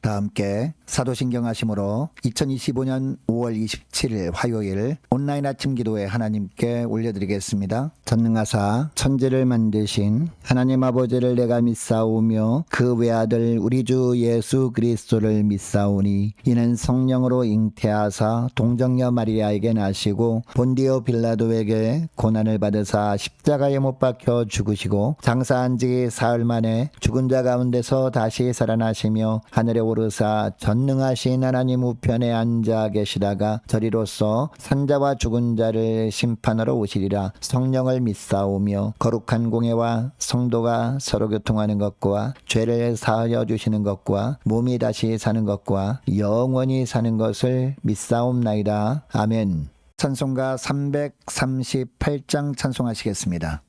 다 함께 사도신경 하심으로 2025년 5월 27일 화요일 온라인 아침 기도회 하나님께 올려드리겠습니다. 전능하사 천지를 만드신 하나님 아버지를 내가 믿사오며 그 외아들 우리 주 예수 그리스도를 믿사오니 이는 성령으로 잉태하사 동정녀 마리아에게 나시고 본디오 빌라도에게 고난을 받으사 십자가에 못 박혀 죽으시고 장사한 지 사흘 만에 죽은 자 가운데서 다시 살아나시며 하늘에 오르사 전능하신 하나님 우편에 앉아 계시다가 저리로서 산자와 죽은 자를 심판하러 오시리라. 성령을 믿사오며 거룩한 공예와 성도가 서로 교통하는 것과 죄를 사하여 주시는 것과 몸이 다시 사는 것과 영원히 사는 것을 믿사옵나이다. 아멘. 찬송가 338장 찬송하시겠습니다.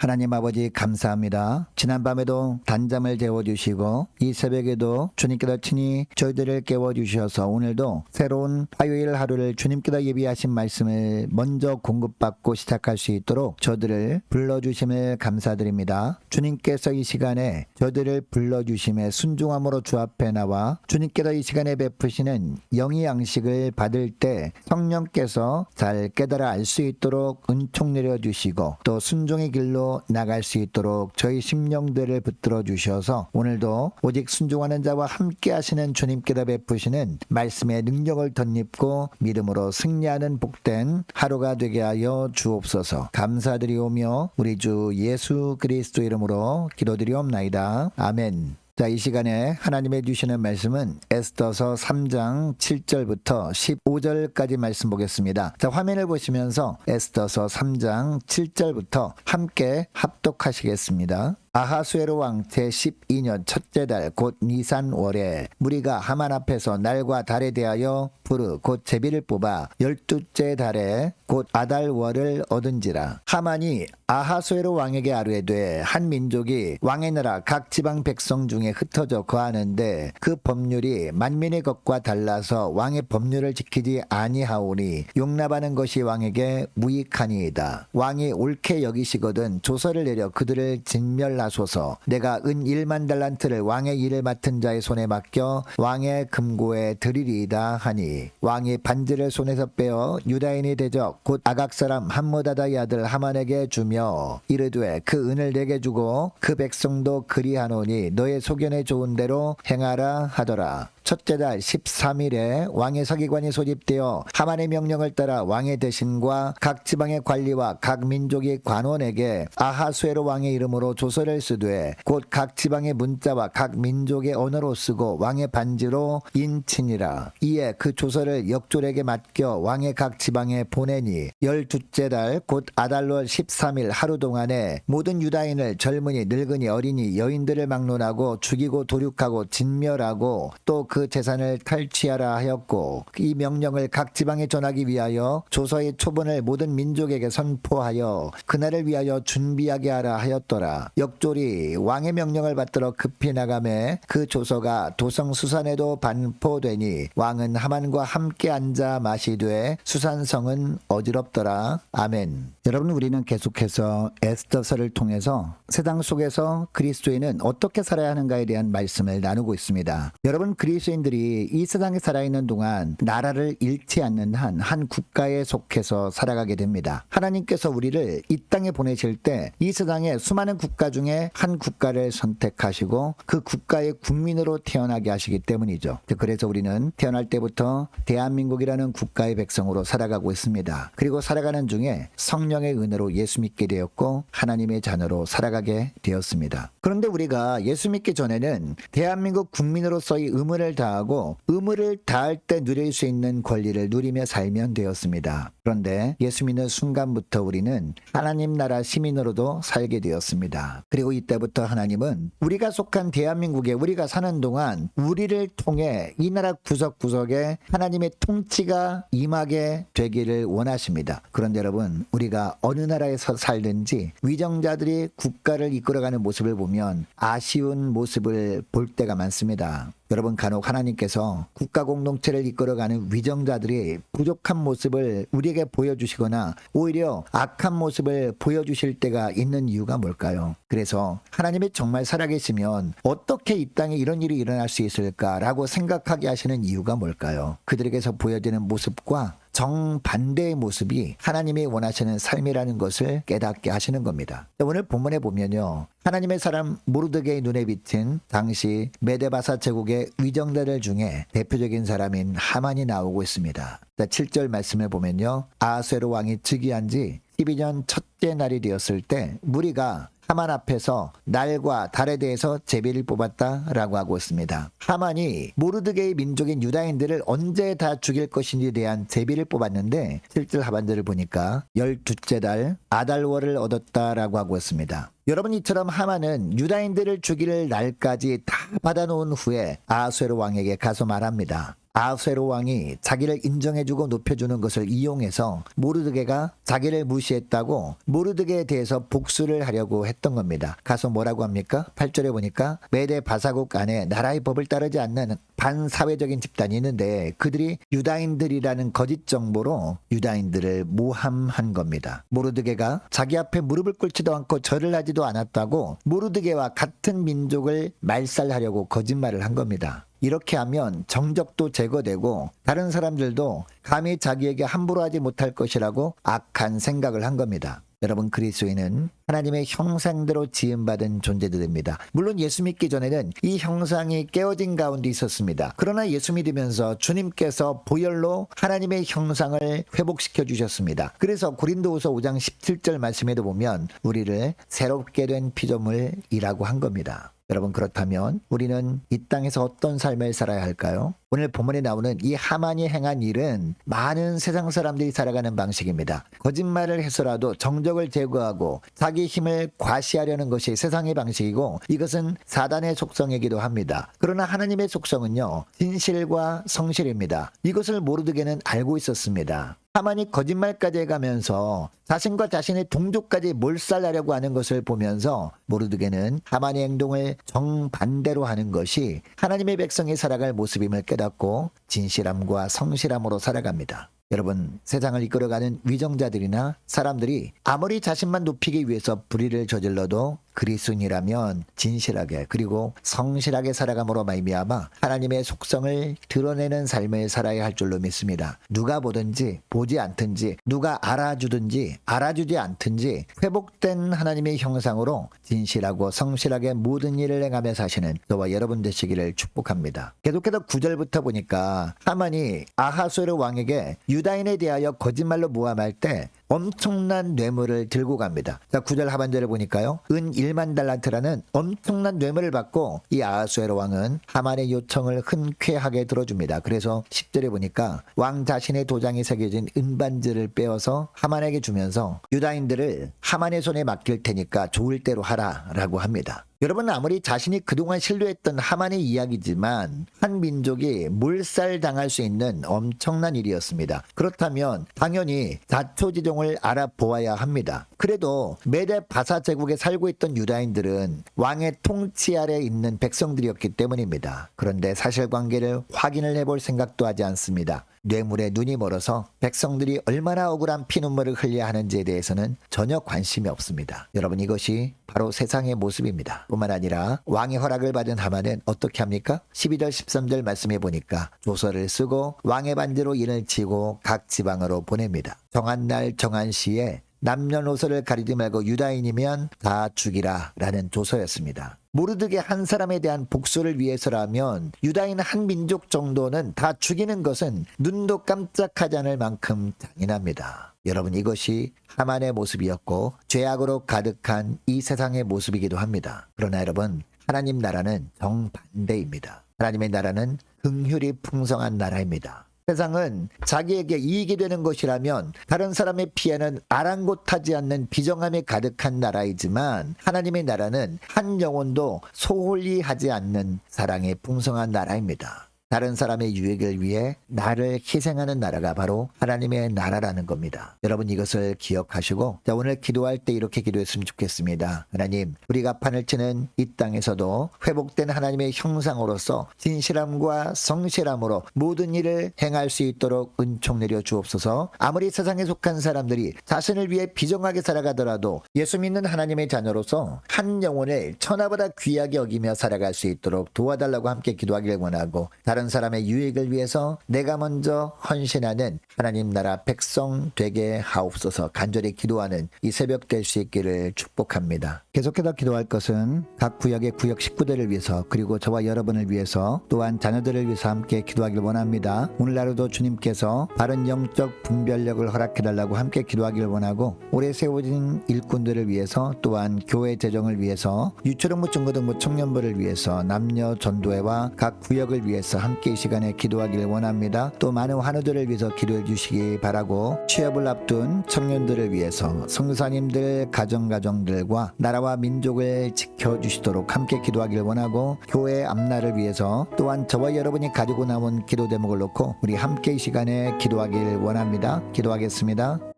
하나님 아버지 감사합니다. 지난밤에도 단잠을 재워주시고 이 새벽에도 주님께서 친히 저희들을 깨워주셔서 오늘도 새로운 화요일 하루를 주님께서 예비하신 말씀을 먼저 공급받고 시작할 수 있도록 저들을 불러주심을 감사드립니다. 주님께서 이 시간에 저들을 불러주심에 순종함으로 주 앞에 나와 주님께서 이 시간에 베푸시는 영의 양식을 받을 때 성령께서 잘 깨달아 알 수 있도록 은총 내려주시고 또 순종의 길로 나갈 수 있도록 저희 심령들을 붙들어 주셔서 오늘도 오직 순종하는 자와 함께 하시는 주님께서 베푸시는 말씀의 능력을 덧입고 믿음으로 승리하는 복된 하루가 되게 하여 주옵소서. 감사드리오며 우리 주 예수 그리스도 이름으로 기도드리옵나이다. 아멘. 자, 이 시간에 하나님의 주시는 말씀은 에스더서 3장 7절부터 15절까지 말씀 보겠습니다. 자, 화면을 보시면서 에스더서 3장 7절부터 함께 합독하시겠습니다. 아하수에로 왕 제12년 첫째 달 곧 니산월에 무리가 하만 앞에서 날과 달에 대하여 부르 곧 제비를 뽑아 12째 달에 곧 아달월을 얻은지라. 하만이 아하수에로 왕에게 아뢰되 한 민족이 왕의 나라 각 지방 백성 중에 흩어져 거하는데 그 법률이 만민의 것과 달라서 왕의 법률을 지키지 아니하오니 용납하는 것이 왕에게 무익하니이다. 왕이 옳게 여기시거든 조서를 내려 그들을 진멸하소서. 내가 은 1만 달란트를 왕의 일을 맡은 자의 손에 맡겨 왕의 금고에 드리리이다 하니 왕이 반지를 손에서 빼어 유다인의 대적 곧 아각 사람 함므다다의 아들 하만에게 주며 이르되 그 은을 내게 주고 그 백성도 그리하노니 너의 소견에 좋은 대로 행하라 하더라. 첫째 달 13일에 왕의 서기관이 소집되어 하만의 명령을 따라 왕의 대신과 각 지방의 관리와 각 민족의 관원에게 아하수에로 왕의 이름으로 조서를 쓰되 곧 각 지방의 문자와 각 민족의 언어로 쓰고 왕의 반지로 인치니라. 이에 그 조서를 역졸에게 맡겨 왕의 각 지방에 보내니 12째 달 곧 아달월 13일 하루 동안에 모든 유다인을 젊은이 늙은이 어린이 여인들을 막론하고 죽이고 도륙하고 진멸하고 또 그 재산을 탈취하라 하였고 이 명령을 각 지방에 전하기 위하여 조서의 초본을 모든 민족에게 선포하여 그날을 위하여 준비하게 하라 하였더라. 역졸이 왕의 명령을 받들어 급히 나가매 그 조서가 도성 수산에도 반포되니 왕은 하만과 함께 앉아 마시되 수산성은 어지럽더라. 아멘. 여러분, 우리는 계속해서 에스더서를 통해서 세상 속에서 그리스도인은 어떻게 살아야 하는가에 대한 말씀을 나누고 있습니다. 여러분, 그리스도인들이 이 세상에 살아있는 동안 나라를 잃지 않는 한 국가에 속해서 살아가게 됩니다. 하나님께서 우리를 이 땅에 보내실 때 이 세상의 수많은 국가 중에 한 국가를 선택하시고 그 국가의 국민으로 태어나게 하시기 때문이죠. 그래서 우리는 태어날 때부터 대한민국이라는 국가의 백성으로 살아가고 있습니다. 그리고 살아가는 중에 성령의 은혜로 예수 믿게 되었고 하나님의 자녀로 살아가게 되었습니다. 그런데 우리가 예수 믿기 전에는 대한민국 국민으로서의 의무를 다하고 의무를 다할 때 누릴 수 있는 권리를 누리며 살면 되었습니다. 그런데 예수 믿는 순간부터 우리는 하나님 나라 시민으로도 살게 되었습니다. 그리고 이때부터 하나님은 우리가 속한 대한민국에 우리가 사는 동안 우리를 통해 이 나라 구석구석에 하나님의 통치가 임하게 되기를 원하십니다. 그런데 여러분, 우리가 어느 나라에서 살든지 위정자들이 국가를 이끌어가는 모습을 보면 아쉬운 모습을 볼 때가 많습니다. 여러분, 간혹 하나님께서 국가 공동체를 이끌어가는 위정자들이 부족한 모습을 우리에게 보여주시거나 오히려 악한 모습을 보여주실 때가 있는 이유가 뭘까요? 그래서 하나님이 정말 살아계시면 어떻게 이 땅에 이런 일이 일어날 수 있을까라고 생각하게 하시는 이유가 뭘까요? 그들에게서 보여지는 모습과 정반대의 모습이 하나님이 원하시는 삶이라는 것을 깨닫게 하시는 겁니다. 오늘 본문에 보면요, 하나님의 사람 모르드게의 눈에 비친 당시 메데바사 제국의 위정자들 중에 대표적인 사람인 하만이 나오고 있습니다. 7절 말씀을 보면요, 아하수에로 왕이 즉위한 지 12년 첫째 날이 되었을 때 무리가 하만 앞에서 날과 달에 대해서 제비를 뽑았다라고 하고 있습니다. 하만이 모르드게의 민족인 유다인들을 언제 다 죽일 것인지에 대한 제비를 뽑았는데 7절 하반절을 보니까 12째 달 아달월을 얻었다라고 하고 있습니다. 여러분, 이처럼 하만은 유다인들을 죽일 날까지 다 받아놓은 후에 아하수에로 왕에게 가서 말합니다. 아하수에로 왕이 자기를 인정해주고 높여주는 것을 이용해서 모르드게가 자기를 무시했다고 모르드게에 대해서 복수를 하려고 했던 겁니다. 가서 뭐라고 합니까? 8절에 보니까 메대 바사국 안에 나라의 법을 따르지 않는 반사회적인 집단이 있는데 그들이 유다인들이라는 거짓 정보로 유다인들을 모함한 겁니다. 모르드게가 자기 앞에 무릎을 꿇지도 않고 절을 하지도 않았다고 모르드게와 같은 민족을 말살하려고 거짓말을 한 겁니다. 이렇게 하면 정적도 제거되고 다른 사람들도 감히 자기에게 함부로 하지 못할 것이라고 악한 생각을 한 겁니다. 여러분, 그리스도인은 하나님의 형상대로 지음받은 존재들입니다. 물론 예수 믿기 전에는 이 형상이 깨어진 가운데 있었습니다. 그러나 예수 믿으면서 주님께서 보혈로 하나님의 형상을 회복시켜 주셨습니다. 그래서 고린도후서 5장 17절 말씀에도 보면 우리를 새롭게 된 피조물이라고 한 겁니다. 여러분, 그렇다면 우리는 이 땅에서 어떤 삶을 살아야 할까요? 오늘 본문에 나오는 이 하만이 행한 일은 많은 세상 사람들이 살아가는 방식입니다. 거짓말을 해서라도 정적을 제거하고 자기 힘을 과시하려는 것이 세상의 방식이고 이것은 사단의 속성이기도 합니다. 그러나 하나님의 속성은요, 진실과 성실입니다. 이것을 모르드게는 알고 있었습니다. 하만이 거짓말까지 해가면서 자신과 자신의 동족까지 몰살하려고 하는 것을 보면서 모르드게는 하만의 행동을 정반대로 하는 것이 하나님의 백성이 살아갈 모습임을 깨닫고 진실함과 성실함으로 살아갑니다. 여러분, 세상을 이끌어가는 위정자들이나 사람들이 아무리 자신만 높이기 위해서 불의를 저질러도 그리스도인이라면 진실하게 그리고 성실하게 살아감으로 말미암아 하나님의 속성을 드러내는 삶을 살아야 할 줄로 믿습니다. 누가 보든지 보지 않든지 누가 알아주든지 알아주지 않든지 회복된 하나님의 형상으로 진실하고 성실하게 모든 일을 행하며 사시는 저와 여러분 되시기를 축복합니다. 계속해서 9절부터 보니까 하만이 아하수에로 왕에게 유다인에 대하여 거짓말로 모함할 때 엄청난 뇌물을 들고 갑니다. 자, 9절 하반절을 보니까요, 은 1만 달란트라는 엄청난 뇌물을 받고 이 아하수에로 왕은 하만의 요청을 흔쾌하게 들어줍니다. 그래서 10절에 보니까 왕 자신의 도장이 새겨진 은반지를 빼어서 하만에게 주면서 유다인들을 하만의 손에 맡길 테니까 좋을 대로 하라 라고 합니다. 여러분, 아무리 자신이 그동안 신뢰했던 하만의 이야기지만 한 민족이 몰살당할 수 있는 엄청난 일이었습니다. 그렇다면 당연히 자초지종을 알아보아야 합니다. 그래도 메데 바사 제국에 살고 있던 유다인들은 왕의 통치 아래 있는 백성들이었기 때문입니다. 그런데 사실관계를 확인을 해볼 생각도 하지 않습니다. 뇌물에 눈이 멀어서 백성들이 얼마나 억울한 피눈물을 흘려야 하는지에 대해서는 전혀 관심이 없습니다. 여러분, 이것이 바로 세상의 모습입니다. 뿐만 아니라 왕의 허락을 받은 하만은 어떻게 합니까? 12절 13절 말씀해 보니까 조서를 쓰고 왕의 반지로 인을 치고 각 지방으로 보냅니다. 정한 날 정한 시에 남녀노소를 가리지 말고 유다인이면 다 죽이라 라는 조서였습니다. 모르드게 한 사람에 대한 복수를 위해서라면 유다인 한 민족 정도는 다 죽이는 것은 눈도 깜짝하지 않을 만큼 잔인합니다. 여러분, 이것이 하만의 모습이었고 죄악으로 가득한 이 세상의 모습이기도 합니다. 그러나 여러분, 하나님 나라는 정반대입니다. 하나님의 나라는 긍휼이 풍성한 나라입니다. 세상은 자기에게 이익이 되는 것이라면 다른 사람의 피해는 아랑곳하지 않는 비정함이 가득한 나라이지만 하나님의 나라는 한 영혼도 소홀히 하지 않는 사랑의 풍성한 나라입니다. 다른 사람의 유익을 위해 나를 희생하는 나라가 바로 하나님의 나라라는 겁니다. 여러분, 이것을 기억하시고 오늘 기도할 때 이렇게 기도했으면 좋겠습니다. 하나님, 우리가 판을 치는 이 땅에서도 회복된 하나님의 형상으로서 진실함과 성실함으로 모든 일을 행할 수 있도록 은총 내려 주옵소서. 아무리 세상에 속한 사람들이 자신을 위해 비정하게 살아가더라도 예수 믿는 하나님의 자녀로서 한 영혼을 천하보다 귀하게 여기며 살아갈 수 있도록 도와달라고 함께 기도하기를 원하고, 다른 사람의 유익을 위해서 내가 먼저 헌신하는 하나님 나라 백성 되게 하옵소서. 간절히 기도하는 이 새벽 될 수 있기를 축복합니다. 계속해서 기도할 것은 각 구역의 구역 식구들을 위해서, 그리고 저와 여러분을 위해서, 또한 자녀들을 위해서 함께 기도하길 원합니다. 오늘 하루도 주님께서 바른 영적 분별력을 허락해달라고 함께 기도하길 원하고, 올해 세워진 일꾼들을 위해서, 또한 교회 재정을 위해서, 유초등부 중고등부 청년부를 위해서, 남녀 전도회와 각 구역을 위해서 함께 이 시간에 기도하기를 원합니다. 또 많은 환우들을 위해서 기도해 주시기 바라고, 취업을 앞둔 청년들을 위해서 성도사님들 가정들과 나라와 민족을 지켜주시도록 함께 기도하기를 원하고, 교회 앞날을 위해서 또한 저와 여러분이 가지고 나온 기도 제목을 놓고 우리 함께 이 시간에 기도하기를 원합니다. 기도하겠습니다.